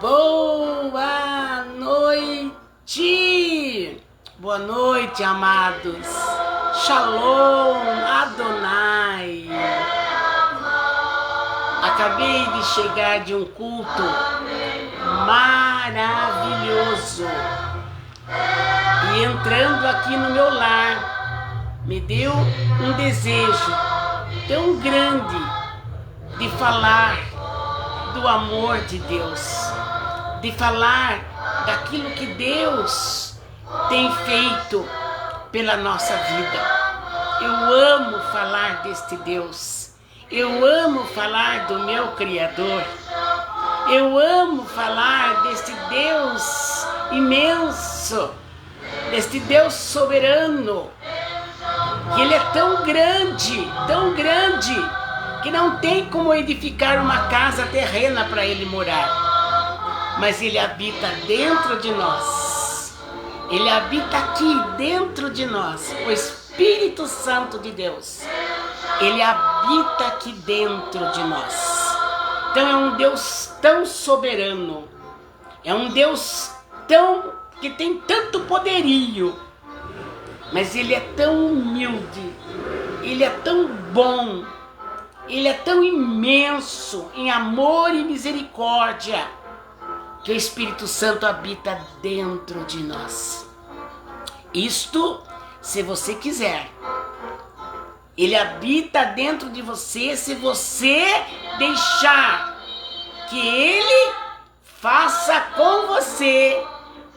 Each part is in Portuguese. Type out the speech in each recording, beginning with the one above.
Boa noite! Boa noite, amados! Shalom Adonai! Acabei de chegar de um culto maravilhoso e entrando aqui no meu lar, me deu um desejo tão grande de falar do amor de Deus, de falar daquilo que Deus tem feito pela nossa vida. Eu amo falar deste Deus, eu amo falar do meu Criador, eu amo falar deste Deus imenso, deste Deus soberano, que Ele é tão grande, que não tem como edificar uma casa terrena para Ele morar, mas Ele habita dentro de nós, Ele habita aqui dentro de nós, o Espírito Santo de Deus, Ele habita aqui dentro de nós. Então é um Deus tão soberano, é um Deus que tem tanto poderio, mas Ele é tão humilde, Ele é tão bom, Ele é tão imenso em amor e misericórdia, que o Espírito Santo habita dentro de nós. Isto, se você quiser. Ele habita dentro de você se você deixar que Ele faça com você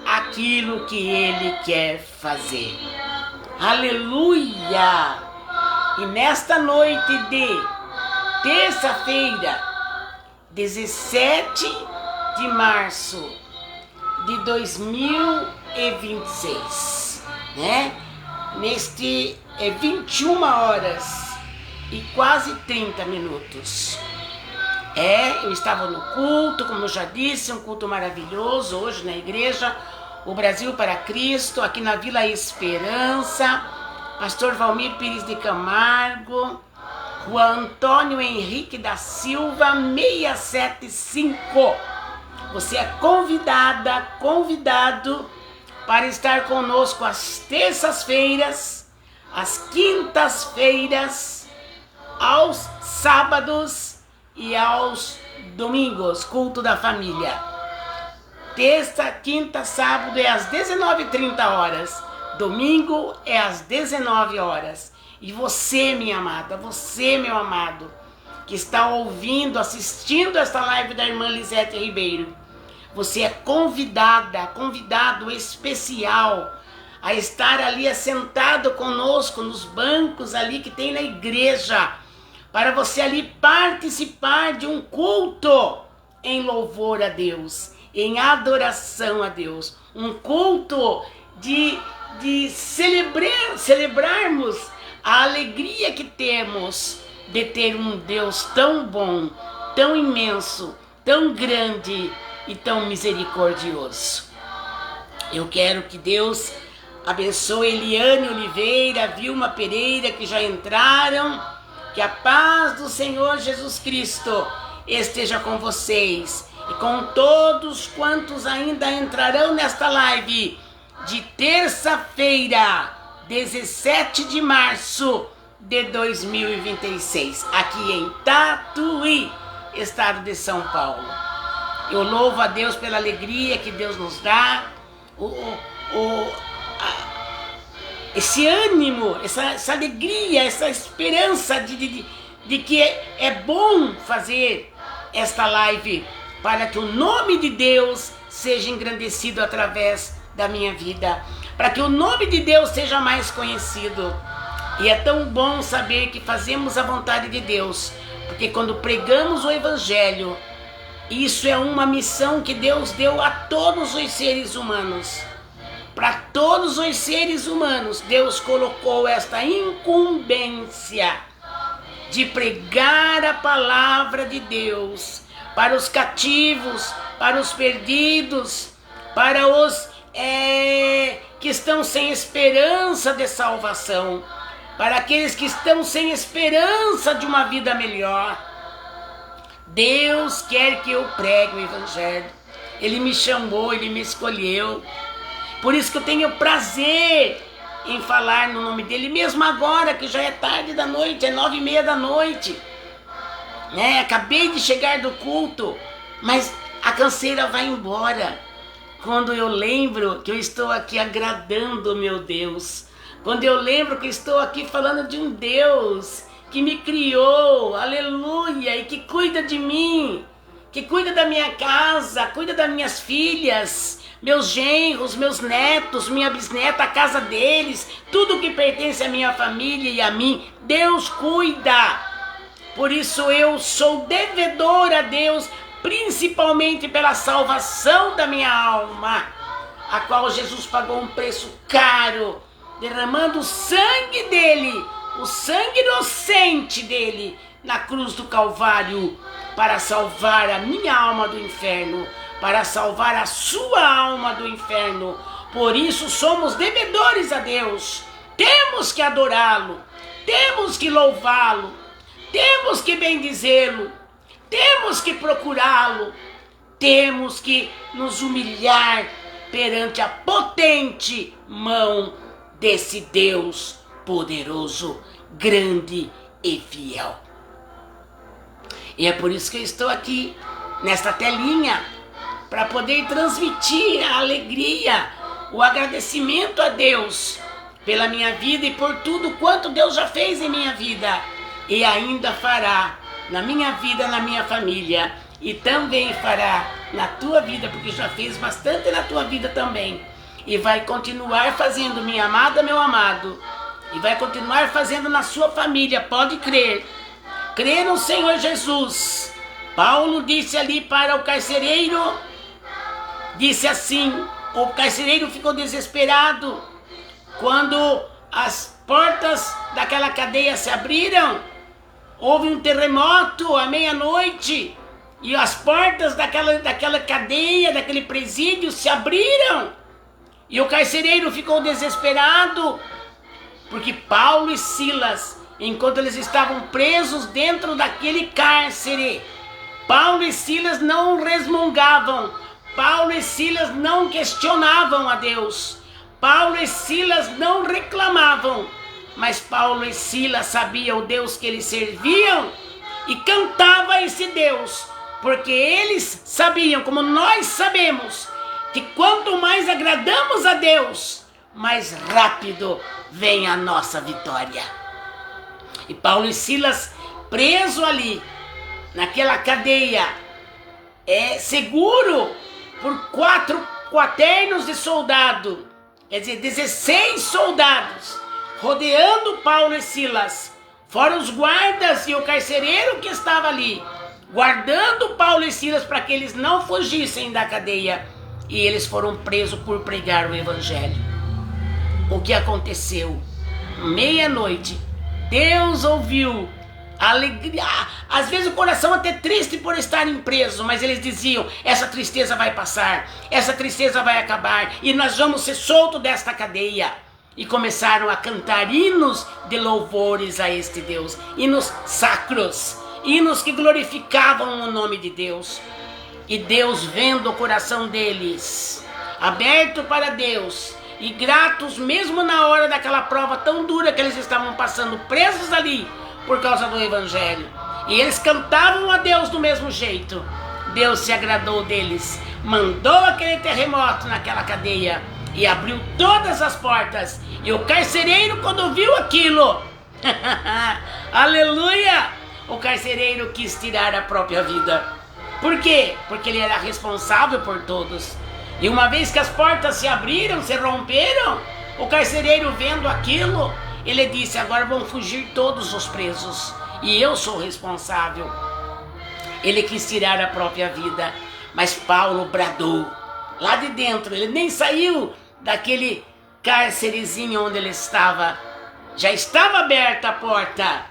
aquilo que Ele quer fazer. Aleluia! E nesta noite de terça-feira, 17 de março de 2026, né? Neste 21 horas e quase 30 minutos. Eu estava no culto, como eu já disse, um culto maravilhoso hoje na igreja O Brasil para Cristo, aqui na Vila Esperança, Pastor Valmir Pires de Camargo, Rua Antônio Henrique da Silva, 675. Você é convidado para estar conosco às terças-feiras, às quintas-feiras, aos sábados e aos domingos, culto da família. Terça, quinta, sábado é às 19h30, domingo é às 19 horas. E você, minha amada, você, meu amado, que está ouvindo, assistindo esta live da irmã Lisete Ribeiro, você é convidado especial a estar ali assentado conosco nos bancos ali que tem na igreja, para você ali participar de um culto em louvor a Deus, em adoração a Deus, um culto de celebrarmos a alegria que temos de ter um Deus tão bom, tão imenso, tão grande e tão misericordioso. Eu quero que Deus abençoe Eliane Oliveira, Vilma Pereira, que já entraram. Que a paz do Senhor Jesus Cristo esteja com vocês e com todos quantos ainda entrarão nesta live de terça-feira, 17 de março de 2026, aqui em Tatuí, estado de São Paulo. Eu louvo a Deus pela alegria que Deus nos dá, esse ânimo, essa alegria, essa esperança de que é bom fazer esta live para que o nome de Deus seja engrandecido através da minha vida, para que o nome de Deus seja mais conhecido. E é tão bom saber que fazemos a vontade de Deus, porque quando pregamos o Evangelho, isso é uma missão que Deus deu a todos os seres humanos. Para todos os seres humanos, Deus colocou esta incumbência de pregar a palavra de Deus para os cativos, para os perdidos, para os que estão sem esperança de salvação, para aqueles que estão sem esperança de uma vida melhor. Deus quer que eu pregue o Evangelho. Ele me chamou, Ele me escolheu. Por isso que eu tenho prazer em falar no nome dEle, mesmo agora que já é tarde da noite, é 9:30 da noite. Acabei de chegar do culto, mas a canseira vai embora quando eu lembro que eu estou aqui agradando o meu Deus. Quando eu lembro que estou aqui falando de um Deus que me criou, aleluia, e que cuida de mim, que cuida da minha casa, cuida das minhas filhas, meus genros, meus netos, minha bisneta, a casa deles, tudo que pertence à minha família e a mim, Deus cuida. Por isso eu sou devedor a Deus, principalmente pela salvação da minha alma, a qual Jesus pagou um preço caro, derramando o sangue dele, o sangue inocente dele, na cruz do Calvário, para salvar a minha alma do inferno, para salvar a sua alma do inferno. Por isso somos devedores a Deus, temos que adorá-lo, temos que louvá-lo, temos que bendizê-lo, temos que procurá-lo, temos que nos humilhar perante a potente mão desse Deus poderoso, grande e fiel. E é por isso que eu estou aqui, nesta telinha, para poder transmitir a alegria, o agradecimento a Deus pela minha vida e por tudo quanto Deus já fez em minha vida e ainda fará na minha vida, na minha família, e também fará na tua vida, porque já fez bastante na tua vida também, e vai continuar fazendo, minha amada, meu amado, e vai continuar fazendo na sua família, pode crer. Crê no Senhor Jesus. Paulo disse ali para o carcereiro, disse assim, o carcereiro ficou desesperado quando as portas daquela cadeia se abriram. Houve um terremoto à meia-noite e as portas daquela cadeia, daquele presídio se abriram. E o carcereiro ficou desesperado, porque Paulo e Silas, enquanto eles estavam presos dentro daquele cárcere, Paulo e Silas não resmungavam, Paulo e Silas não questionavam a Deus, Paulo e Silas não reclamavam, mas Paulo e Silas sabiam o Deus que eles serviam e cantava esse Deus, porque eles sabiam, como nós sabemos, que quanto mais agradamos a Deus, mais rápido vem a nossa vitória. E Paulo e Silas, preso ali, naquela cadeia, seguro por 4 quaternos de soldado, quer dizer, 16 soldados, rodeando Paulo e Silas, fora os guardas e o carcereiro que estava ali, guardando Paulo e Silas para que eles não fugissem da cadeia, e eles foram presos por pregar o evangelho. O que aconteceu? Meia-noite, Deus ouviu a alegria, às vezes o coração até triste por estarem presos, mas eles diziam, essa tristeza vai passar, essa tristeza vai acabar, e nós vamos ser soltos desta cadeia. E começaram a cantar hinos de louvores a este Deus, hinos sacros, hinos que glorificavam o nome de Deus. E Deus, vendo o coração deles aberto para Deus e gratos mesmo na hora daquela prova tão dura que eles estavam passando, presos ali por causa do evangelho, e eles cantavam a Deus do mesmo jeito, Deus se agradou deles, mandou aquele terremoto naquela cadeia e abriu todas as portas. E o carcereiro, quando viu aquilo, aleluia, o carcereiro quis tirar a própria vida. Por quê? Porque ele era responsável por todos. E uma vez que as portas se abriram, se romperam, o carcereiro, vendo aquilo, ele disse, agora vão fugir todos os presos, e eu sou responsável. Ele quis tirar a própria vida, mas Paulo bradou lá de dentro, ele nem saiu daquele cárcerezinho onde ele estava, já estava aberta a porta,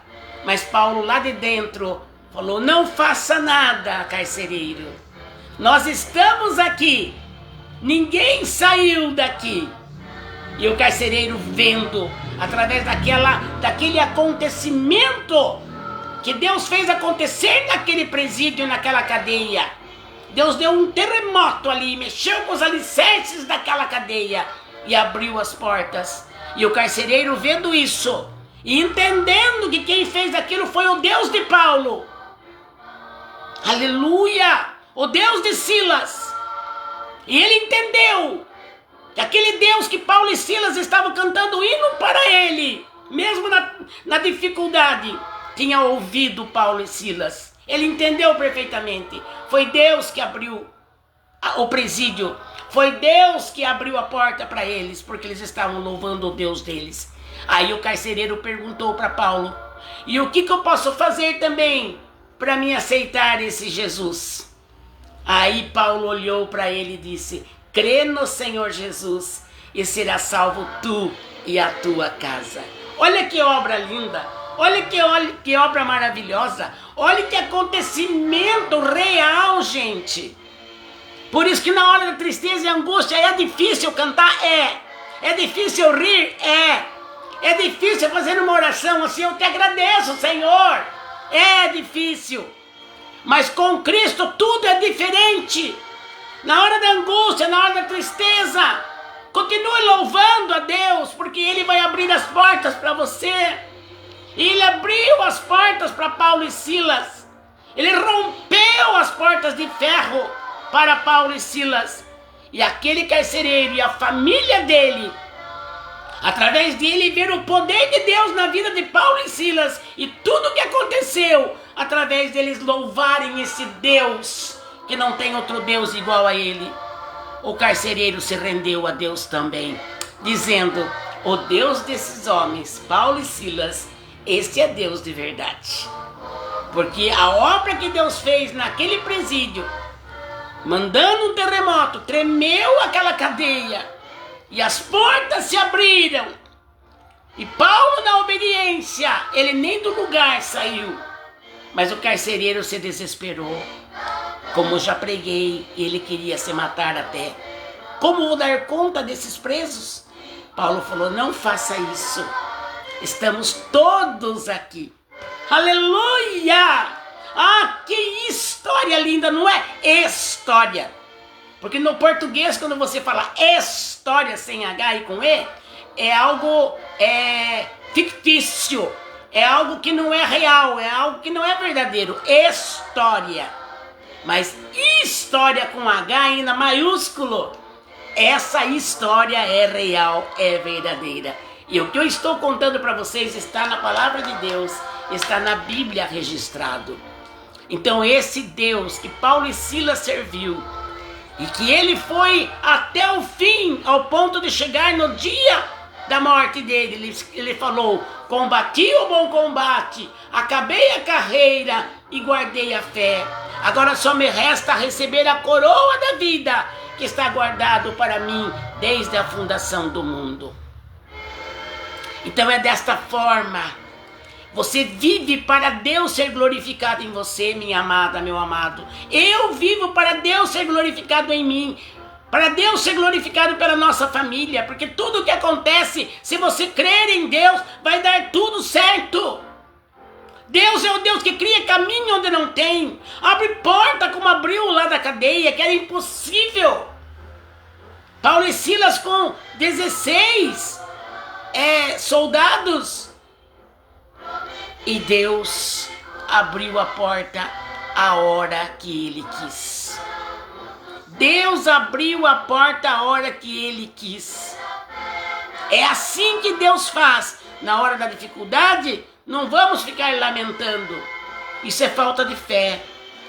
mas Paulo lá de dentro falou, não faça nada, carcereiro, nós estamos aqui, ninguém saiu daqui. E o carcereiro, vendo, através daquele acontecimento que Deus fez acontecer naquele presídio, naquela cadeia, Deus deu um terremoto ali, mexeu com os alicerces daquela cadeia e abriu as portas. E o carcereiro, vendo isso e entendendo que quem fez aquilo foi o Deus de Paulo, aleluia, o Deus de Silas, e ele entendeu que aquele Deus que Paulo e Silas estavam cantando hino para ele, mesmo na dificuldade, tinha ouvido Paulo e Silas. Ele entendeu perfeitamente. Foi Deus que abriu o presídio. Foi Deus que abriu a porta para eles, porque eles estavam louvando o Deus deles. Aí o carcereiro perguntou para Paulo: e o que eu posso fazer também para me aceitar esse Jesus? Aí Paulo olhou para ele e disse: crê no Senhor Jesus e será salvo tu e a tua casa. Olha que obra linda, olha que obra maravilhosa, olha que acontecimento real, gente. Por isso que na hora da tristeza e angústia é difícil cantar, é difícil rir, é difícil fazer uma oração assim, eu te agradeço, Senhor, é difícil, mas com Cristo tudo é diferente. Na hora da angústia, na hora da tristeza, continue louvando a Deus, porque Ele vai abrir as portas para você. E Ele abriu as portas para Paulo e Silas. Ele rompeu as portas de ferro para Paulo e Silas. E aquele carcereiro e a família dele, através dele, viram o poder de Deus na vida de Paulo e Silas. E tudo o que aconteceu, através deles louvarem esse Deus, que não tem outro Deus igual a ele. O carcereiro se rendeu a Deus também, dizendo: o Deus desses homens, Paulo e Silas, este é Deus de verdade. Porque a obra que Deus fez naquele presídio, mandando um terremoto, tremeu aquela cadeia, e as portas se abriram, e Paulo, na obediência, ele nem do lugar saiu. Mas o carcereiro se desesperou. Como já preguei, ele queria se matar até. Como vou dar conta desses presos? Paulo falou: não faça isso. Estamos todos aqui. Aleluia! Ah, que história linda, não é? História. Porque no português, quando você fala história sem H e com E, é algo fictício. É algo que não é real, é algo que não é verdadeiro. História. Mas história com H ainda maiúsculo, essa história é real, é verdadeira. E o que eu estou contando para vocês está na palavra de Deus, está na Bíblia registrado. Então esse Deus que Paulo e Silas serviu, e que ele foi até o fim, ao ponto de chegar no dia da morte dele, ele falou: combati o bom combate, acabei a carreira e guardei a fé. Agora só me resta receber a coroa da vida, que está guardado para mim desde a fundação do mundo. Então é desta forma. Você vive para Deus ser glorificado em você, minha amada, meu amado. Eu vivo para Deus ser glorificado em mim. Para Deus ser glorificado pela nossa família. Porque tudo o que acontece, se você crer em Deus, vai dar tudo certo. Deus é o Deus que cria caminho onde não tem. Abre porta como abriu lá da cadeia, que era impossível. Paulo e Silas com 16 soldados. E Deus abriu a porta a hora que Ele quis. Deus abriu a porta a hora que Ele quis. É assim que Deus faz. Na hora da dificuldade, não vamos ficar lamentando. Isso é falta de fé.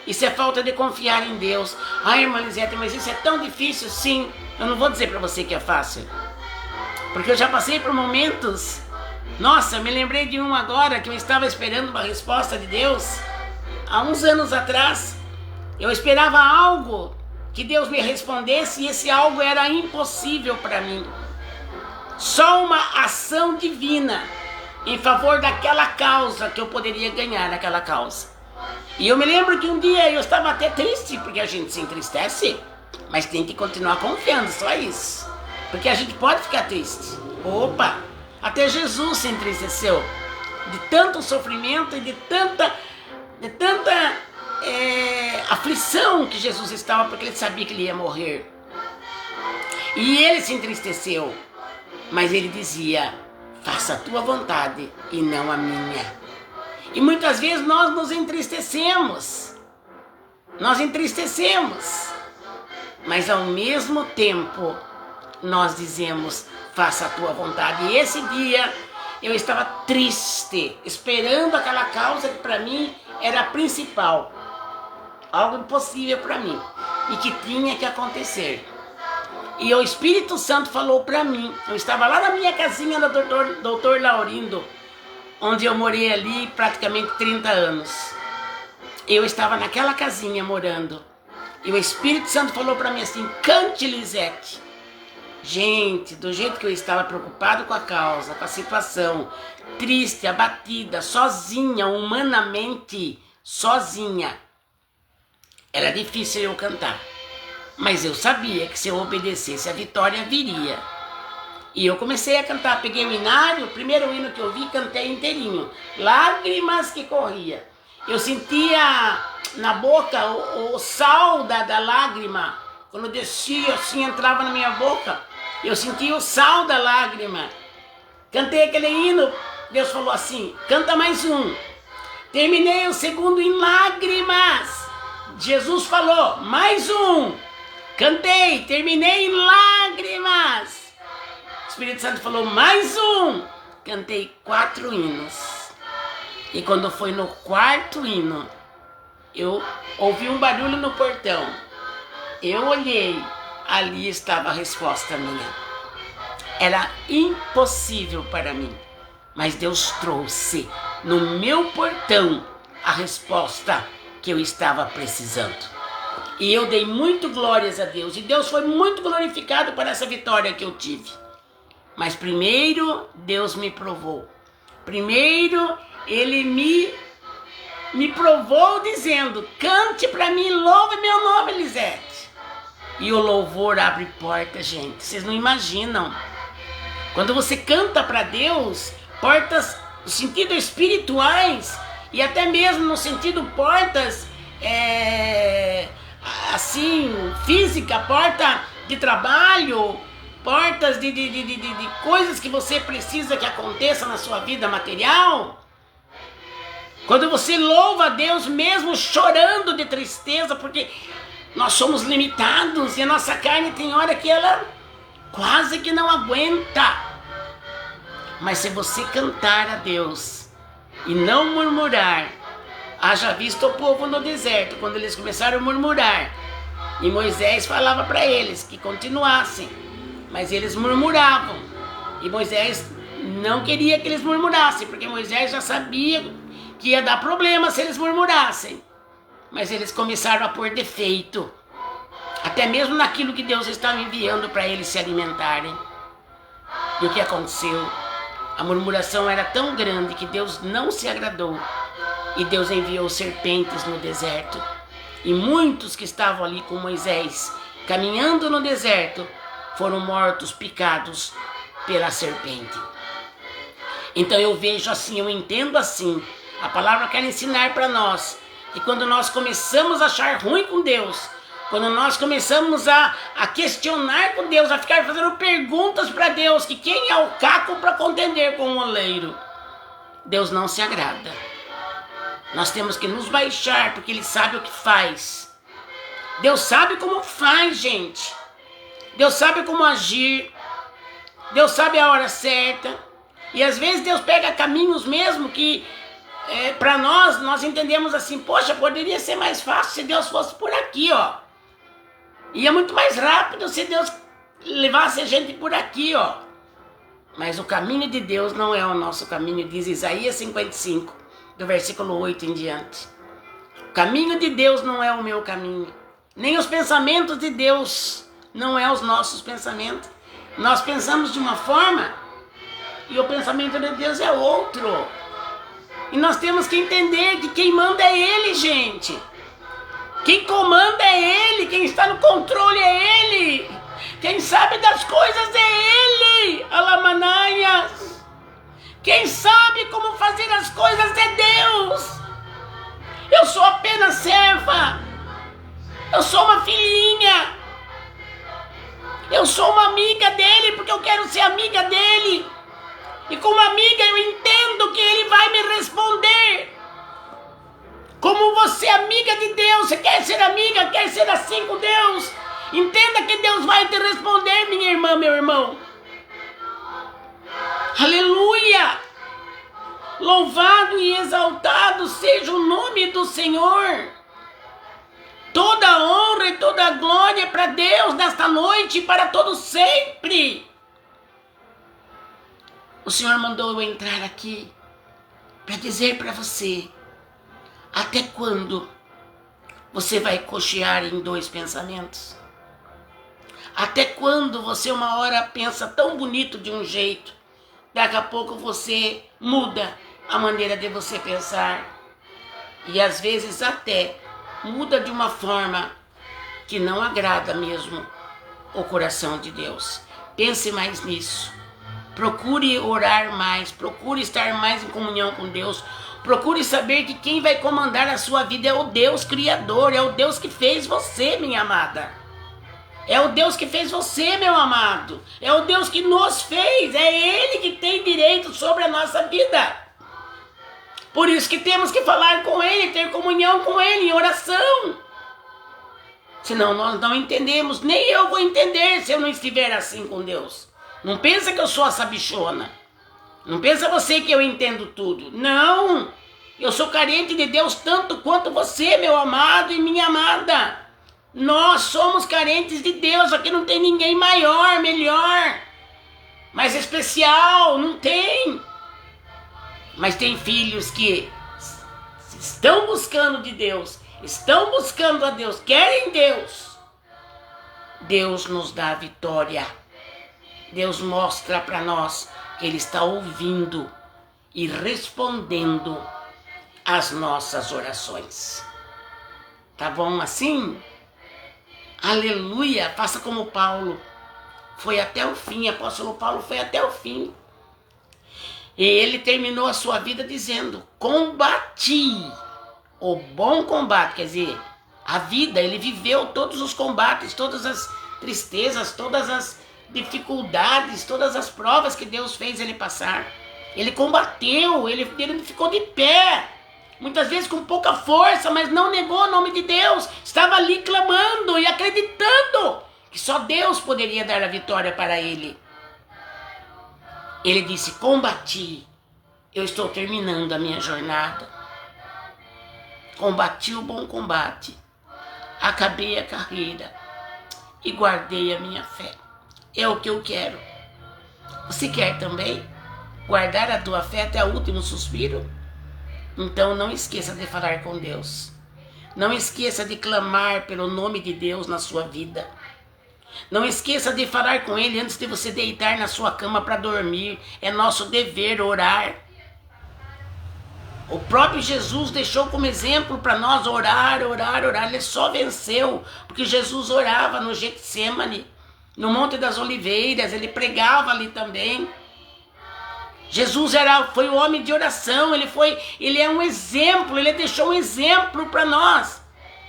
Isso é falta de confiar em Deus. Ai, irmã Lisete, mas isso é tão difícil. Sim, eu não vou dizer para você que é fácil. Porque eu já passei por momentos. Nossa, eu me lembrei de um agora que eu estava esperando uma resposta de Deus. Há uns anos atrás, eu esperava algo que Deus me respondesse e esse algo era impossível para mim. Só uma ação divina em favor daquela causa que eu poderia ganhar naquela causa. E eu me lembro que um dia eu estava até triste, porque a gente se entristece, mas tem que continuar confiando, só isso. Porque a gente pode ficar triste. Opa! Até Jesus se entristeceu de tanto sofrimento e de tanta aflição que Jesus estava, porque ele sabia que ele ia morrer. E ele se entristeceu, mas ele dizia: faça a tua vontade e não a minha. E muitas vezes nós nos entristecemos, mas ao mesmo tempo nós dizemos: faça a tua vontade. E esse dia eu estava triste, esperando aquela causa que para mim era a principal, algo impossível para mim e que tinha que acontecer. E o Espírito Santo falou para mim. Eu estava lá na minha casinha do Doutor Laurindo, onde eu morei ali praticamente 30 anos. Eu estava naquela casinha morando. E o Espírito Santo falou para mim assim: cante, Lisete. Gente, do jeito que eu estava preocupado com a causa, com a situação, triste, abatida, sozinha, humanamente sozinha, era difícil eu cantar. Mas eu sabia que se eu obedecesse, a vitória viria. E eu comecei a cantar, peguei o hinário, o primeiro hino que eu vi, cantei inteirinho. Lágrimas que corria. Eu sentia na boca o sal da lágrima. Quando descia assim, entrava na minha boca, eu sentia o sal da lágrima. Cantei aquele hino, Deus falou assim: canta mais um. Terminei o segundo em lágrimas. Jesus falou: mais um. Cantei, terminei em lágrimas. O Espírito Santo falou: mais um. Cantei 4 hinos. E quando foi no 4º hino, eu ouvi um barulho no portão. Eu olhei, ali estava a resposta minha. Era impossível para mim, mas Deus trouxe no meu portão a resposta que eu estava precisando. E eu dei muito glórias a Deus. E Deus foi muito glorificado por essa vitória que eu tive. Mas primeiro Deus me provou. Primeiro Ele me provou dizendo: cante para mim, louve meu nome, Lisete. E o louvor abre portas, gente. Vocês não imaginam. Quando você canta para Deus, portas no sentido espirituais e até mesmo no sentido portas assim, física, porta de trabalho, portas de coisas que você precisa que aconteça na sua vida material. Quando você louva a Deus mesmo chorando de tristeza, porque nós somos limitados e a nossa carne tem hora que ela quase que não aguenta. Mas se você cantar a Deus e não murmurar, haja visto o povo no deserto, quando eles começaram a murmurar, e Moisés falava para eles que continuassem, mas eles murmuravam, e Moisés não queria que eles murmurassem, porque Moisés já sabia que ia dar problema se eles murmurassem, mas eles começaram a pôr defeito, até mesmo naquilo que Deus estava enviando para eles se alimentarem. E o que aconteceu? A murmuração era tão grande que Deus não se agradou. E Deus enviou serpentes no deserto. E muitos que estavam ali com Moisés, caminhando no deserto, foram mortos, picados pela serpente. Então eu vejo assim, eu entendo assim. A palavra quer ensinar para nós que quando nós começamos a achar ruim com Deus, quando nós começamos a questionar com Deus, a ficar fazendo perguntas para Deus, que quem é o caco para contender com o oleiro, Deus não se agrada. Nós temos que nos baixar, porque Ele sabe o que faz. Deus sabe como faz, gente. Deus sabe como agir. Deus sabe a hora certa. E às vezes Deus pega caminhos mesmo que para nós entendemos assim: poxa, poderia ser mais fácil se Deus fosse por aqui, ó. Ia muito mais rápido se Deus levasse a gente por aqui, ó. Mas o caminho de Deus não é o nosso caminho, diz Isaías 55, do versículo 8 em diante. O caminho de Deus não é o meu caminho. Nem os pensamentos de Deus não é os nossos pensamentos. Nós pensamos de uma forma e o pensamento de Deus é outro. E nós temos que entender que quem manda é Ele, gente. Quem comanda é Ele, quem está no controle é Ele. Quem sabe das coisas é Ele, alamanaias. Quem sabe como fazer as coisas é Deus. Eu sou apenas serva. Eu sou uma amiga dele porque eu quero ser amiga dele. E como amiga eu entendo que ele vai me responder. Como você é amiga de Deus, você quer ser amiga, quer ser assim com Deus, entenda que Deus vai te responder, minha irmã, meu irmão. Aleluia! Louvado e exaltado seja o nome do Senhor. Toda honra e toda glória para Deus nesta noite e para todos sempre. O Senhor mandou eu entrar aqui para dizer para você: até quando você vai cochear em dois pensamentos? Até quando você uma hora pensa tão bonito de um jeito, daqui a pouco você muda a maneira de você pensar e às vezes até muda de uma forma que não agrada mesmo o coração de Deus. Pense mais nisso. Procure orar mais, procure estar mais em comunhão com Deus. Procure saber que quem vai comandar a sua vida é o Deus Criador, é o Deus que fez você, minha amada. É o Deus que fez você, meu amado. É o Deus que nos fez, é Ele que tem direito sobre a nossa vida. Por isso que temos que falar com Ele, ter comunhão com Ele em oração. Senão nós não entendemos, nem eu vou entender se eu não estiver assim com Deus. Não pensa que eu sou essa bichona. Não pensa você que eu entendo tudo. Não, eu sou carente de Deus tanto quanto você, meu amado e minha amada. Nós somos carentes de Deus, aqui não tem ninguém maior, melhor, mais especial, não tem. Mas tem filhos que estão buscando de Deus, estão buscando a Deus, querem Deus. Deus nos dá a vitória. Deus mostra para nós que Ele está ouvindo e respondendo às nossas orações. Tá bom assim? Aleluia! Faça como Paulo. Foi até o fim, apóstolo Paulo foi até o fim. E ele terminou a sua vida dizendo: combati o bom combate. Quer dizer, a vida, ele viveu todos os combates, todas as tristezas, todas as dificuldades, todas as provas que Deus fez ele passar. Ele combateu, ele ficou de pé, muitas vezes com pouca força, mas não negou o nome de Deus. Estava ali clamando e acreditando que só Deus poderia dar a vitória para ele. Ele disse: combati, eu estou terminando a minha jornada. Combati o bom combate, acabei a carreira e guardei a minha fé. É o que eu quero. Você quer também guardar a tua fé até o último suspiro? Então não esqueça de falar com Deus. Não esqueça de clamar pelo nome de Deus na sua vida. Não esqueça de falar com Ele antes de você deitar na sua cama para dormir. É nosso dever orar. O próprio Jesus deixou como exemplo para nós orar, orar, orar. Ele só venceu porque Jesus orava no Getsêmani, no Monte das Oliveiras. Ele pregava ali também. Jesus foi o homem de oração. Ele é um exemplo. Ele deixou um exemplo para nós.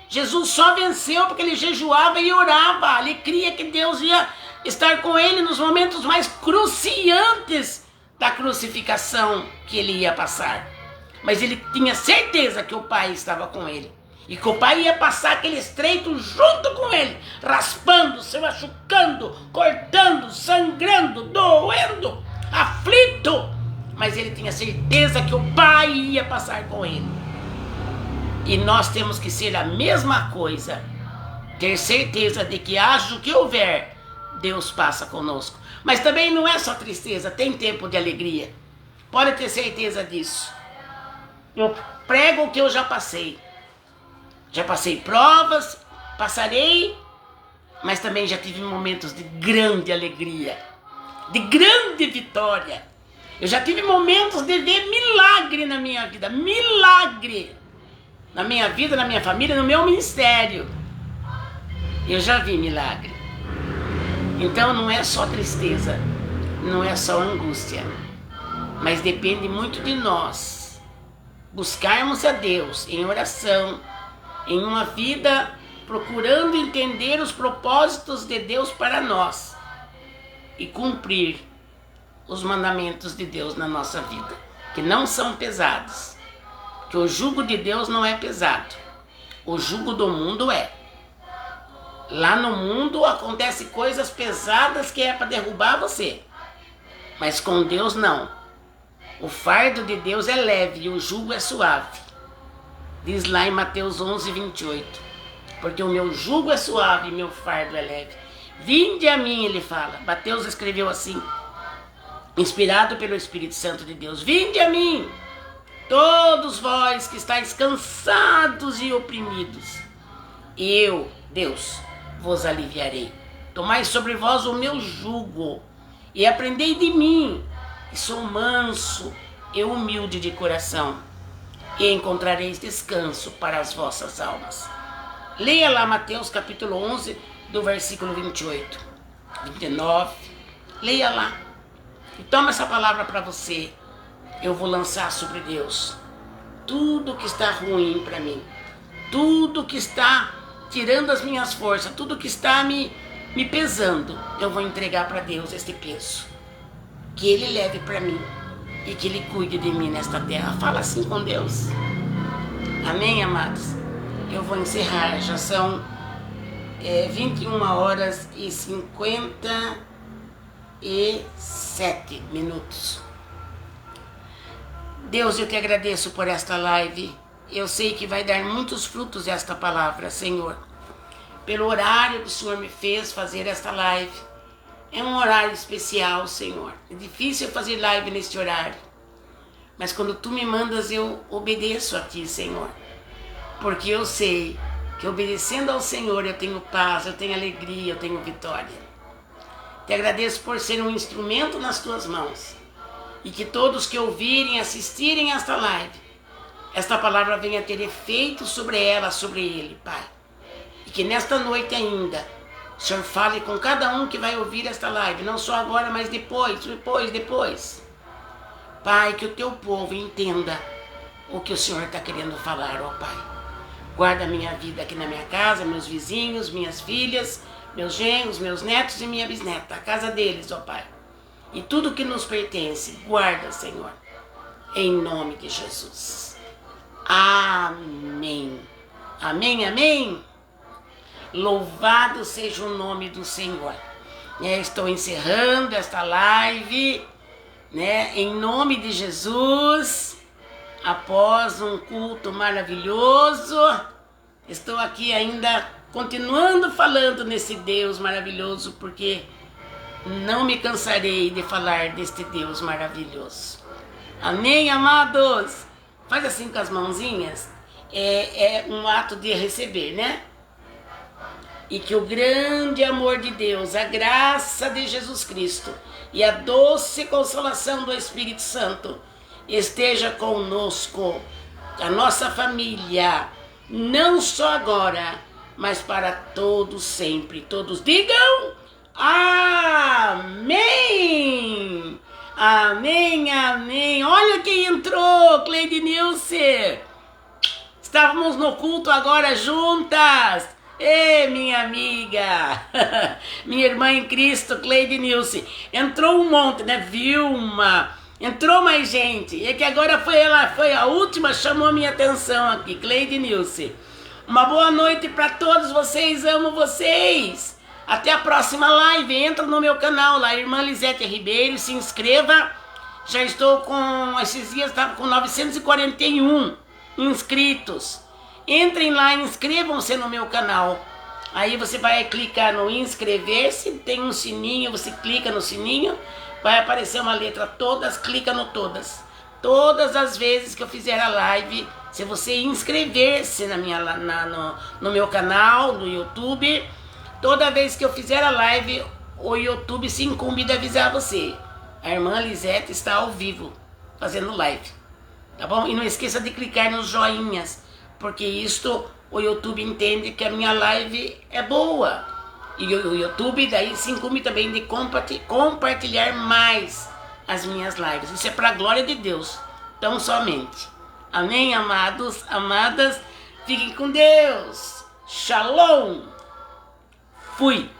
Jesus só venceu porque ele jejuava e orava. Ele cria que Deus ia estar com ele nos momentos mais cruciantes da crucificação que ele ia passar. Mas ele tinha certeza que o Pai estava com ele. E que o Pai ia passar aquele estreito junto com ele, raspando, se machucando, cortando, sangrando, doendo, aflito. Mas ele tinha certeza que o Pai ia passar com ele. E nós temos que ser a mesma coisa. Ter certeza de que haja o que houver, Deus passa conosco. Mas também não é só tristeza, tem tempo de alegria. Pode ter certeza disso. Eu prego o que eu já passei. Já passei provas, passarei, mas também já tive momentos de grande alegria, de grande vitória. Eu já tive momentos de ver milagre na minha vida, milagre na minha vida, na minha família, no meu ministério. Eu já vi milagre. Então não é só tristeza, não é só angústia, mas depende muito de nós buscarmos a Deus em oração, em uma vida procurando entender os propósitos de Deus para nós, e cumprir os mandamentos de Deus na nossa vida, que não são pesados. Que o jugo de Deus não é pesado. O jugo do mundo é. Lá no mundo acontecem coisas pesadas que é para derrubar você. Mas com Deus não. O fardo de Deus é leve e o jugo é suave. Diz lá em Mateus 11, 28. Porque o meu jugo é suave e meu fardo é leve. Vinde a mim, ele fala. Mateus escreveu assim, inspirado pelo Espírito Santo de Deus. Vinde a mim, todos vós que estáis cansados e oprimidos. Eu, Deus, vos aliviarei. Tomai sobre vós o meu jugo e aprendei de mim, que sou manso e humilde de coração, e encontrareis descanso para as vossas almas. Leia lá Mateus capítulo 11, do versículo 28, 29. Leia lá. E toma essa palavra para você. Eu vou lançar sobre Deus tudo que está ruim para mim, tudo que está tirando as minhas forças, tudo que está me pesando. Eu vou entregar para Deus este peso. Que Ele leve para mim e que Ele cuide de mim nesta terra. Fala assim com Deus. Amém, amados? Eu vou encerrar. Já são 21 horas e 57 minutos. Deus, eu te agradeço por esta live. Eu sei que vai dar muitos frutos esta palavra, Senhor. Pelo horário que o Senhor me fez fazer esta live. É um horário especial, Senhor. É difícil fazer live neste horário. Mas quando Tu me mandas, eu obedeço a Ti, Senhor. Porque eu sei que obedecendo ao Senhor eu tenho paz, eu tenho alegria, eu tenho vitória. Te agradeço por ser um instrumento nas Tuas mãos. E que todos que ouvirem, assistirem esta live, esta palavra venha ter efeito sobre ela, sobre ele, Pai. E que nesta noite ainda, o Senhor fale com cada um que vai ouvir esta live, não só agora, mas depois. Pai, que o Teu povo entenda o que o Senhor está querendo falar, ó Pai. Guarda a minha vida aqui na minha casa, meus vizinhos, minhas filhas, meus genros, meus netos e minha bisneta, a casa deles, ó Pai. E tudo que nos pertence, guarda, Senhor, em nome de Jesus. Amém. Amém, amém. Louvado seja o nome do Senhor. Estou encerrando esta live, em nome de Jesus, após um culto maravilhoso. Estou aqui ainda continuando falando nesse Deus maravilhoso, porque não me cansarei de falar deste Deus maravilhoso. Amém, amados? Faz assim com as mãozinhas. É um ato de receber, né? E que o grande amor de Deus, a graça de Jesus Cristo e a doce consolação do Espírito Santo esteja conosco, a nossa família, não só agora, mas para todos sempre. Todos digam amém! Amém, amém. Olha quem entrou, Cleide Nilce. Estávamos no culto agora juntas. Ei, minha amiga, minha irmã em Cristo, Cleide Nilce. Entrou um monte, né? Vilma. Entrou mais gente. É que agora foi a última, chamou a minha atenção aqui, Cleide Nilce. Uma boa noite para todos vocês, amo vocês. Até a próxima live. Entra no meu canal lá, Irmã Lisete Ribeiro, se inscreva. Já estou com, esses dias estava com 941 inscritos. Entrem lá, inscrevam-se no meu canal. Aí você vai clicar no inscrever-se, tem um sininho, você clica no sininho, vai aparecer uma letra todas, clica no todas. Todas as vezes que eu fizer a live, se você inscrever-se no meu canal, no YouTube, toda vez que eu fizer a live, o YouTube se incumbe de avisar você. A irmã Lisete está ao vivo, fazendo live. Tá bom? E não esqueça de clicar nos joinhas, porque isto o YouTube entende que a minha live é boa. E o YouTube daí se incumbe também de compartilhar mais as minhas lives. Isso é para a glória de Deus, tão somente. Amém, amados, amadas? Fiquem com Deus. Shalom. Fui.